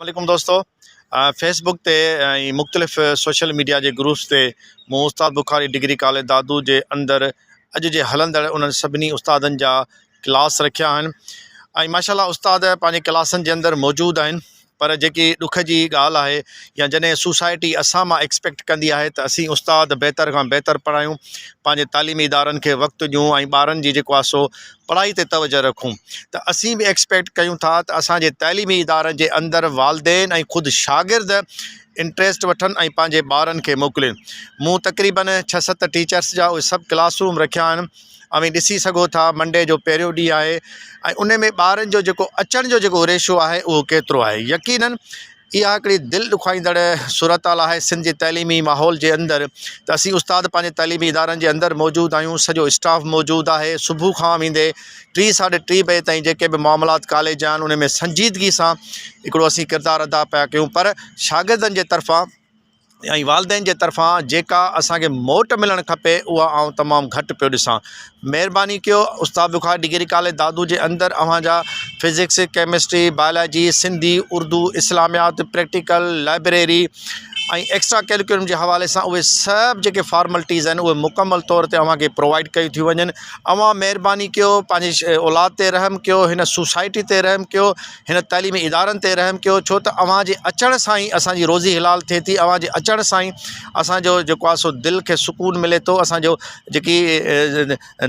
वालेकुम दोस्तों। फेसबुक ते मुख़्तलिफ़ सोशल मीडिया के ग्रुप्स ते मूं उस्ताद बुखारी डिग्री कॉलेज दादू के अंदर अज जे हलंदड़ उन्हनि सभिनी उस्तादनि जा क्लास रखिया आहिनि। माशाअल्लाह उस्ताद पंहिंजे क्लासनि जे अंदर मौजूद आहिनि, पर जेकी ॾुख जी ॻाल्हि आहे या जॾहिं सोसाइटी असां मां एक्सपेक्ट कंदी आहे त असीं उस्ताद बहितर खां बहितर पढ़ायूं, पंहिंजे तालीमी इदारनि खे वक़्तु ॾियूं ऐं ॿारनि जी जेको आहे सो पढ़ाई ते तवजो रखूं, त असीं बि एक्सपेक्ट कयूं था त असांजे तइलीमी इदारनि जे अंदरि वालदेन ऐं ख़ुदि शागिर्द इंट्रस्ट वठनि ऐं पंहिंजे ॿारनि खे मोकिलिनि। मूं तक़रीबन 6-7 टीचर्स जा उहे सभु क्लासरूम रखिया आहिनि। ऐं ॾिसी सघो था मंडे जो पहिरियों ॾींहुं आहे ऐं उन में ॿारनि जो जेको अचण जो जेको रेशो आहे उहो केतिरो आहे। यकीनन इहा हिकिड़ी दिलि ॾुखाईंदड़ सूरत हाल आहे सिंध जे तइलीमी माहौल जे अंदरि, त असीं उस्ताद पंहिंजे तइलीमी इदारनि जे अंदरि मौजूदु आहियूं, सॼो स्टाफ मौजूदु आहे। सुबुह खां वेंदे 3-3:30 बजे ताईं जेके बि मामलात कॉलेज आहिनि उन में संजीदगी सां हिकिड़ो असीं किरदारु अदा पिया कयूं, पर शागिर्दनि जे तरफ़ां ऐं वालदेन जे तरफ़ां जेका असांखे मोट मिलणु खपे उहा आउं तमामु घटि पियो ॾिसां। महिरबानी कयो, उस्ताद बुखारी डिग्री कॉलेज दादू जे अंदरि अव्हांजा physics, chemistry, biology, Sindhi, Urdu, इस्लामियात, प्रैक्टिकल, लाइब्रेरी ऐं एक्स्ट्रा कैरिकुलम जे हवाले सां उहे सभु जेके फॉर्मेलिटीज़ आहिनि उहे मुकमल तौर ते अव्हांखे प्रोवाइड कयूं थियूं वञनि। अव्हां महिरबानी कयो, पंहिंजी औलाद ते रहम कयो, हिन सोसाइटी ते रहम कयो, हिन तइलीमी इदारनि ते रहम कयो, छो त अव्हांजे अचण सां ई असांजी रोज़ी हिलाल थिए थी। अव्हांजे अचण सां ई असांजो जेको आहे सो दिलि खे सुकून मिले थो, असांजो जेकी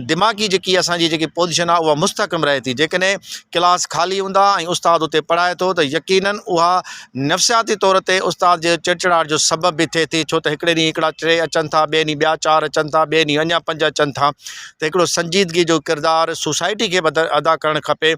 दिमाग़ी जेकी असांजी जेकी पोज़ीशन आहे उहा मुस्तक़िम रहे थी। जेकॾहिं क्लास ख़ाली हूंदा ऐं उस्ताद उते पढ़ाए थो त यकीनन उहा नफ़्सियाती तौर ते उस्ताद जे चिड़चिड़ाहट जो सबबु बि थिए थी, छो त हिकिड़े ॾींहुं हिकिड़ा 3 अचनि था, ॿिए ॾींहुं ॿिया 4 अचनि था, ॿिए ॾींहुं अञा 5 अचनि था। त हिकिड़ो संजीदगी जो किरदारु सोसाइटी खे अदा करणु खपे।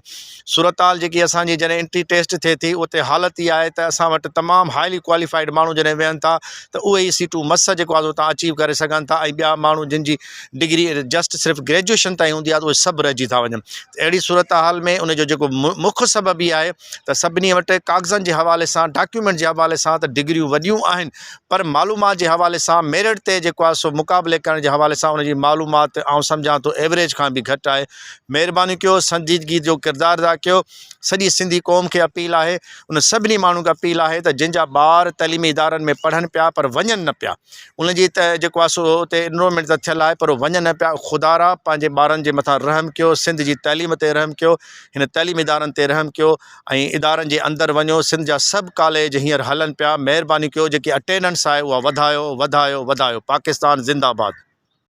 सूरत हाल जेकी असांजी जॾहिं एंट्री टेस्ट थिए थी उते हालत इहा आहे त असां वटि तमामु हाईली क्वालिफाइड माण्हू जॾहिं वेहनि था त उहे ई सीटूं मस जेको आहे उतां अचीव करे सघनि था, ऐं ॿिया माण्हू जिन जी डिग्री जस्ट सिर्फ़ु ग्रेजुएशन ताईं हूंदी आहे त उहे सभु रहिजी था वञनि। त अहिड़ी सूरत हाल में उनजो जेको मुख्य सबबु इहा आहे त सभिनी वटि कागज़नि जे हवाले सां, डॉक्यूमेंट जे हवाले सां त डिग्रियूं वॾियूं आहिनि, पर मालूमात जे हवाले सां, मेरिट ते जेको आहे सो मुक़ाबले करण जे हवाले सां उनजी मालूमात आउं सम्झां थो एवरेज खां बि घटि आहे। महिरबानी कयो, संजीदगी जो किरदारु अदा कयो। सॼी सिंधी क़ौम खे अपील आहे, उन सभिनी माण्हुनि खे अपील आहे त जिन जा ॿार तइलीमी इदारनि में पढ़नि पिया पर वञनि न पिया, उनजी त जेको आहे सो उते एनरोलमेंट त थियलु आहे पर वञनि न पिया, ख़ुदारा पंहिंजे ॿारनि जे मथां रहम कयो, सिंध जी तइलीम ते रहम कयो, हिन तइलीमी इदारनि ते रहम कयो ऐं इदारनि जे अंदरि वञो। सिंध जा सभु कॉलेज हींअर हलनि पिया। महिरबानी कयो, जेकी अटेंडेंस आहे उहा वधायो वधायो वधायो। पाकिस्तान ज़िंदाबाद।